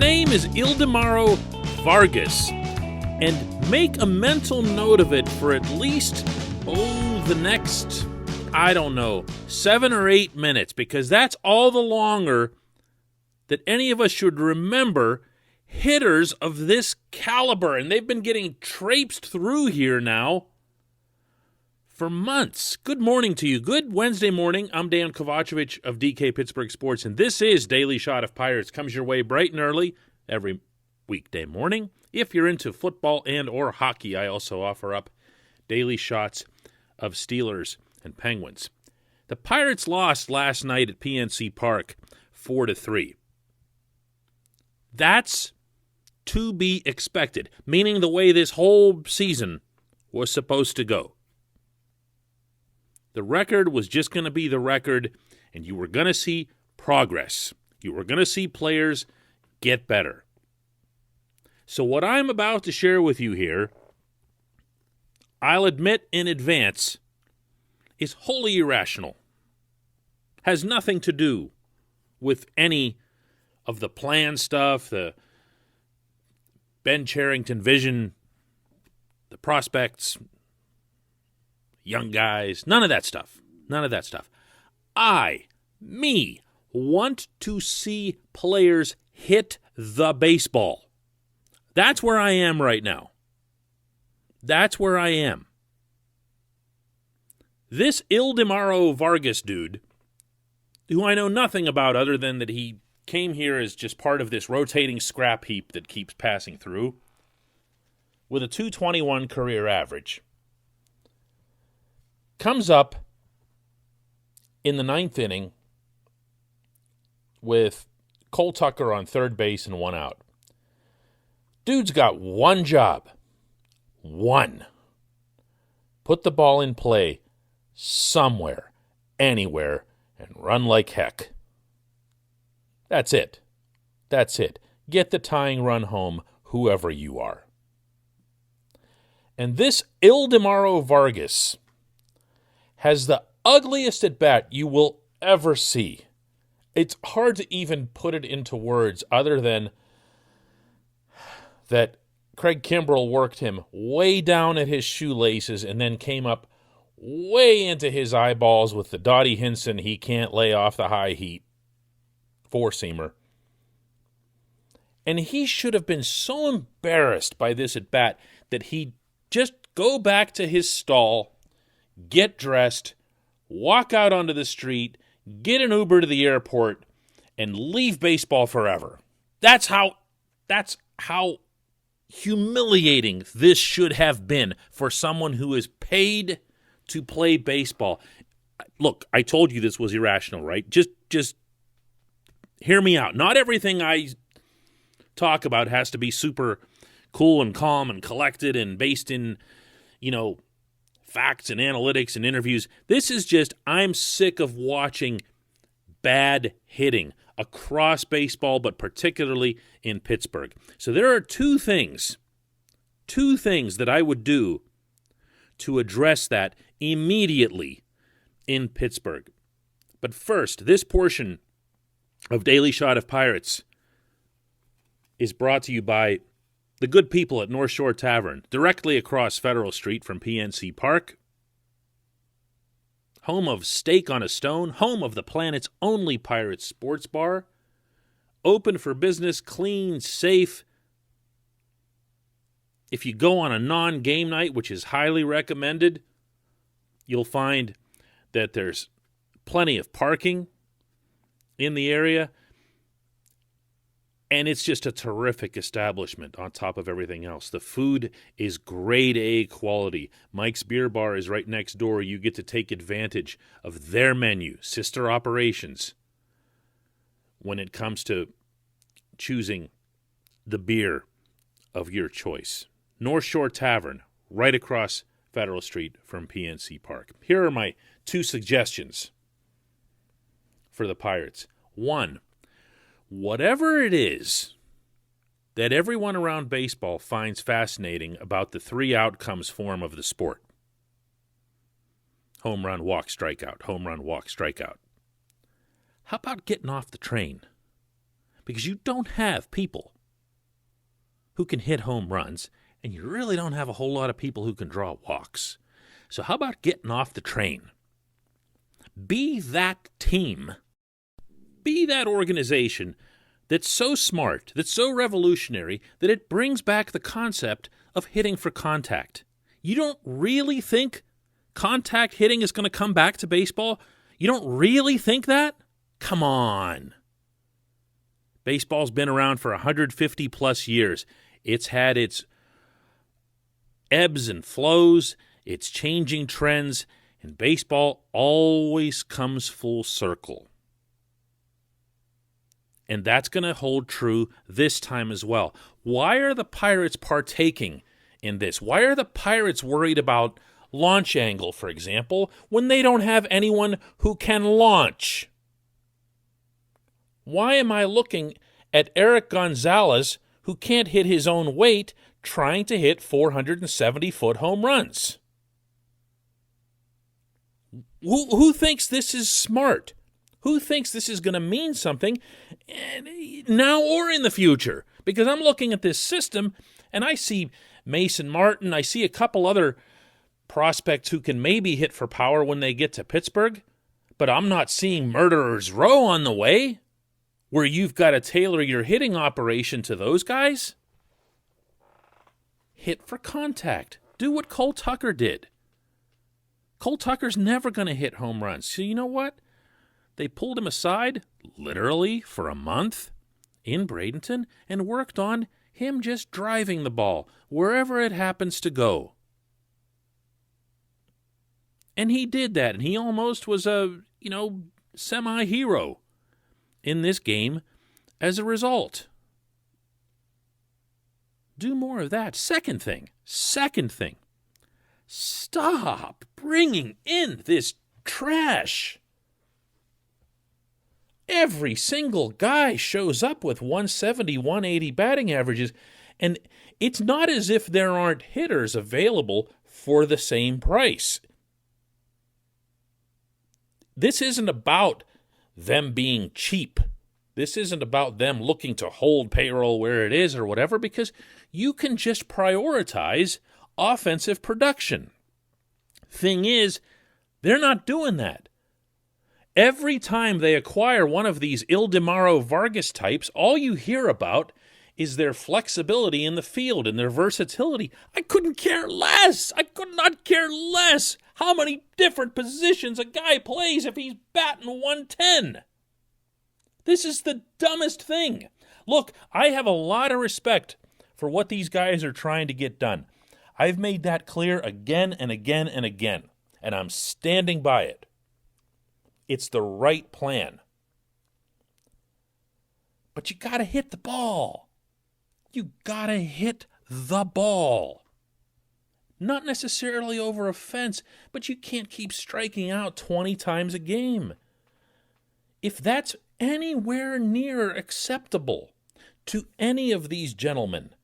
name is Ildemaro Vargas, and make a mental note of it for at least, the next, 7 or 8 minutes, because that's all the longer that any of us should remember hitters of this caliber, and they've been getting traipsed through here now for months. Good morning to you. Good Wednesday morning. I'm Dan Kovacevic of DK Pittsburgh Sports, and this is Daily Shot of Pirates. Comes your way bright and early every weekday morning. If you're into football and or hockey, I also offer up daily shots of Steelers and Penguins. The Pirates lost last night at PNC Park 4-3. That's to be expected, meaning the way this whole season was supposed to go. The record was just going to be the record, and you were going to see progress. You were going to see players get better. So what I'm about to share with you here, I'll admit in advance, is wholly irrational. Has nothing to do with any of the planned stuff, the Ben Cherington vision, the prospects, young guys, none of that stuff. None of that stuff. I want to see players hit the baseball. That's where I am right now. That's where I am. This Ildemaro Vargas dude, who I know nothing about other than that he came here as just part of this rotating scrap heap that keeps passing through, with a .221 career average, comes up in the ninth inning with Cole Tucker on third base and one out. Dude's got one job. One. Put the ball in play somewhere, anywhere, and run like heck. That's it. That's it. Get the tying run home, whoever you are. And this Ildemaro Vargas has the ugliest at bat you will ever see. It's hard to even put it into words other than that Craig Kimbrell worked him way down at his shoelaces and then came up way into his eyeballs with the Dottie Hinson he can't lay off the high heat four-seamer. And he should have been so embarrassed by this at bat that he'd just go back to his stall, get dressed, walk out onto the street, get an Uber to the airport, and leave baseball forever. That's how humiliating this should have been for someone who is paid to play baseball. Look, I told you this was irrational, right? Just hear me out. Not everything I talk about has to be super cool and calm and collected and based in, facts and analytics and interviews. This is just, I'm sick of watching bad hitting across baseball, but particularly in Pittsburgh. So there are two things that I would do to address that immediately in Pittsburgh. But first, this portion of Daily Shot of Pirates is brought to you by the good people at North Shore Tavern, directly across Federal Street from PNC Park. Home of Steak on a Stone, home of the planet's only Pirates sports bar. Open for business, clean, safe. If you go on a non-game night, which is highly recommended, you'll find that there's plenty of parking in the area. And it's just a terrific establishment on top of everything else. The food is grade A quality. Mike's Beer Bar is right next door. You get to take advantage of their menu, sister operations, when it comes to choosing the beer of your choice. North Shore Tavern, right across Federal Street from PNC Park. Here are my two suggestions for the Pirates. One, whatever it is that everyone around baseball finds fascinating about the three outcomes form of the sport. Home run, walk, strikeout. Home run, walk, strikeout. How about getting off the train? Because you don't have people who can hit home runs, and you really don't have a whole lot of people who can draw walks. So how about getting off the train? Be that team. Be that organization that's so smart, that's so revolutionary, that it brings back the concept of hitting for contact. You don't really think contact hitting is going to come back to baseball? You don't really think that? Come on. Baseball's been around for 150 plus years. It's had its ebbs and flows, its changing trends, and baseball always comes full circle. And that's going to hold true this time as well. Why are the Pirates partaking in this? Why are the Pirates worried about launch angle, for example, when they don't have anyone who can launch? Why am I looking at Eric Gonzalez, who can't hit his own weight, trying to hit 470-foot home runs? Who thinks this is smart? Who thinks this is going to mean something now or in the future? Because I'm looking at this system, and I see Mason Martin, I see a couple other prospects who can maybe hit for power when they get to Pittsburgh, but I'm not seeing Murderer's Row on the way, where you've got to tailor your hitting operation to those guys. Hit for contact. Do what Cole Tucker did. Cole Tucker's never going to hit home runs. So you know what? They pulled him aside, literally, for a month in Bradenton and worked on him just driving the ball wherever it happens to go. And he did that, and he almost was a, semi-hero in this game as a result. Do more of that. Second thing, stop bringing in this trash. Every single guy shows up with 170, 180 batting averages, and it's not as if there aren't hitters available for the same price. This isn't about them being cheap. This isn't about them looking to hold payroll where it is or whatever, because you can just prioritize offensive production. Thing is, they're not doing that. Every time they acquire one of these Ildemaro Vargas types, all you hear about is their flexibility in the field and their versatility. I couldn't care less. I could not care less how many different positions a guy plays if he's batting 110. This is the dumbest thing. Look, I have a lot of respect for what these guys are trying to get done. I've made that clear again and again and again, and I'm standing by it. It's the right plan. But you got to hit the ball. You got to hit the ball. Not necessarily over a fence, but you can't keep striking out 20 times a game. If that's anywhere near acceptable to any of these gentlemen,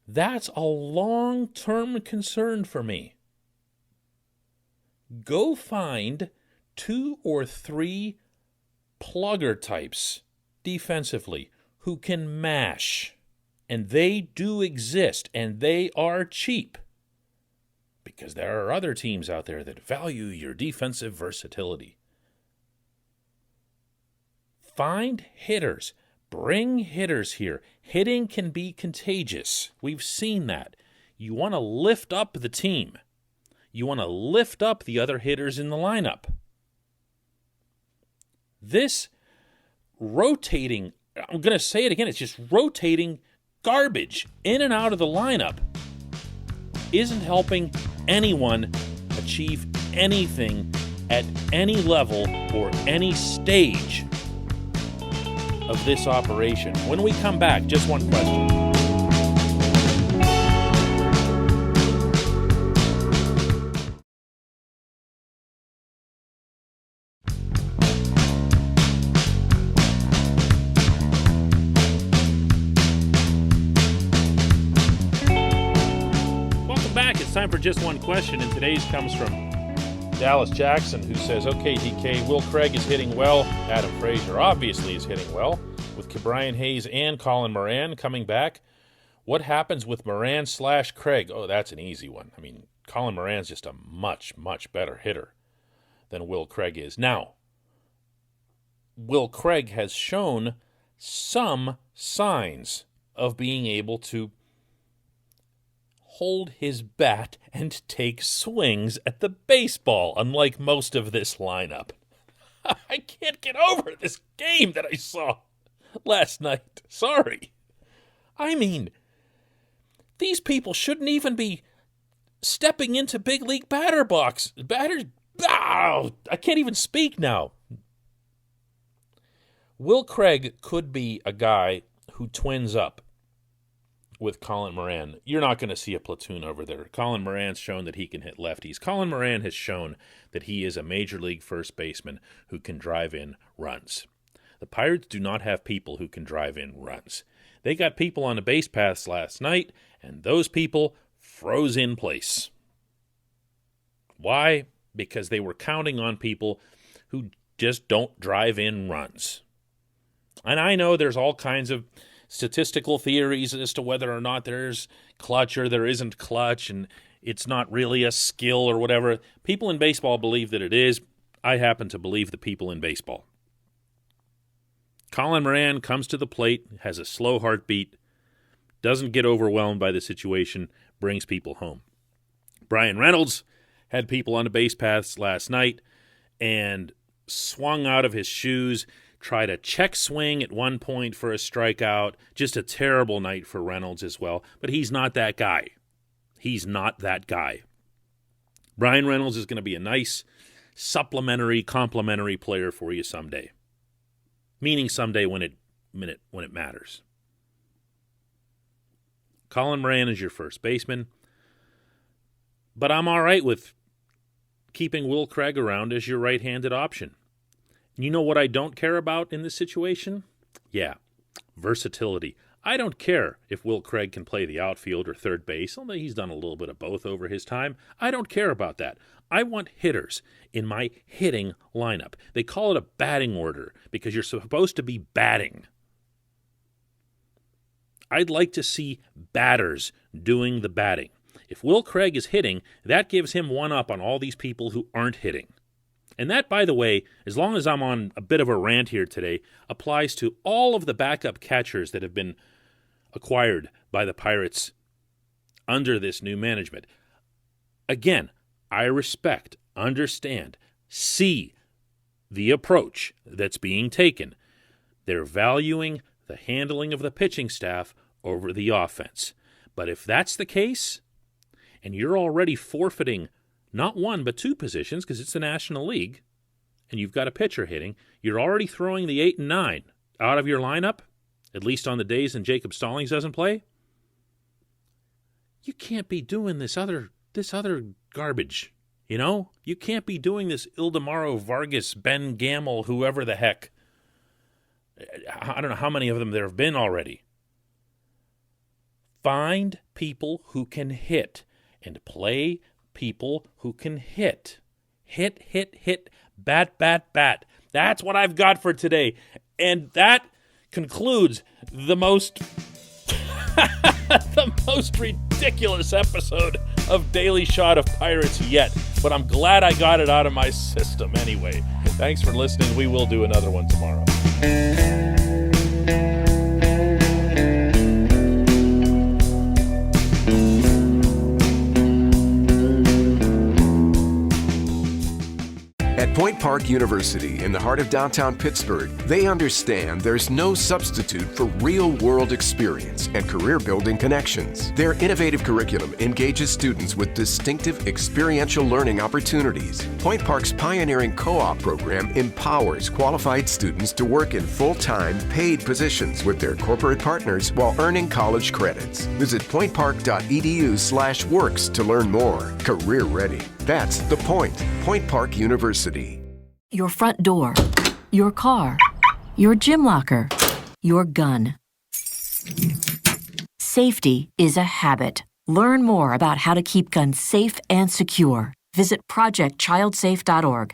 that's a long-term concern for me. Go find 2 or 3 plugger types defensively who can mash. And they do exist, and they are cheap. Because there are other teams out there that value your defensive versatility. Find hitters. Bring hitters here. Hitting can be contagious. We've seen that. You want to lift up the team. You want to lift up the other hitters in the lineup. This rotating, I'm going to say it again, it's just rotating garbage in and out of the lineup isn't helping anyone achieve anything at any level or any stage of this operation. When we come back, just one question. Welcome back. It's time for just one question, and today's comes from Dallas Jackson, who says, okay, DK, Will Craig is hitting well. Adam Frazier obviously is hitting well. With Brian Hayes and Colin Moran coming back, What happens with Moran/Craig? Oh, that's an easy one. I mean, Colin Moran's just a much, much better hitter than Will Craig is. Now, Will Craig has shown some signs of being able to hold his bat and take swings at the baseball, unlike most of this lineup. I can't get over this game that I saw last night. Sorry. I mean, these people shouldn't even be stepping into big league batters. I can't even speak now. Will Craig could be a guy who twins up with Colin Moran. You're not going to see a platoon over there. Colin Moran's shown that he can hit lefties. Colin Moran has shown that he is a major league first baseman who can drive in runs. The Pirates do not have people who can drive in runs. They got people on the base paths last night, and those people froze in place. Why? Because they were counting on people who just don't drive in runs. And I know there's all kinds of statistical theories as to whether or not there's clutch or there isn't clutch, and it's not really a skill or whatever. People in baseball believe that it is. I happen to believe the people in baseball. Colin Moran comes to the plate, has a slow heartbeat, doesn't get overwhelmed by the situation, brings people home. Brian Reynolds had people on the base paths last night and swung out of his shoes, tried a check swing at one point for a strikeout. Just a terrible night for Reynolds as well. But he's not that guy. He's not that guy. Brian Reynolds is going to be a nice, supplementary, complementary player for you someday. Meaning someday when it matters. Colin Moran is your first baseman. But I'm all right with keeping Will Craig around as your right-handed option. You know what I don't care about in this situation? Yeah, versatility. I don't care if Will Craig can play the outfield or third base, although he's done a little bit of both over his time. I don't care about that. I want hitters in my hitting lineup. They call it a batting order because you're supposed to be batting. I'd like to see batters doing the batting. If Will Craig is hitting, that gives him one up on all these people who aren't hitting. And that, by the way, as long as I'm on a bit of a rant here today, applies to all of the backup catchers that have been acquired by the Pirates under this new management. Again, I respect, understand, see the approach that's being taken. They're valuing the handling of the pitching staff over the offense. But if that's the case, and you're already forfeiting not one but two positions because it's the National League, and you've got a pitcher hitting, you're already throwing the 8 and 9 out of your lineup, at least on the days when Jacob Stallings doesn't play. You can't be doing this other garbage, you know? You can't be doing this Ildemaro Vargas, Ben Gamble, whoever the heck. I don't know how many of them there have been already. Find people who can hit and play people who can hit. Hit, bat, bat, bat. That's what I've got for today. And that concludes the most ridiculous episode of Daily Shot of Pirates yet. But I'm glad I got it out of my system anyway. Thanks for listening. We will do another one tomorrow. At Point Park University, in the heart of downtown Pittsburgh, they understand there's no substitute for real-world experience and career-building connections. Their innovative curriculum engages students with distinctive experiential learning opportunities. Point Park's pioneering co-op program empowers qualified students to work in full-time, paid positions with their corporate partners while earning college credits. Visit pointpark.edu/works to learn more. Career ready. That's the point. Point Park University. Your front door, your car, your gym locker, your gun. Safety is a habit. Learn more about how to keep guns safe and secure. Visit ProjectChildSafe.org.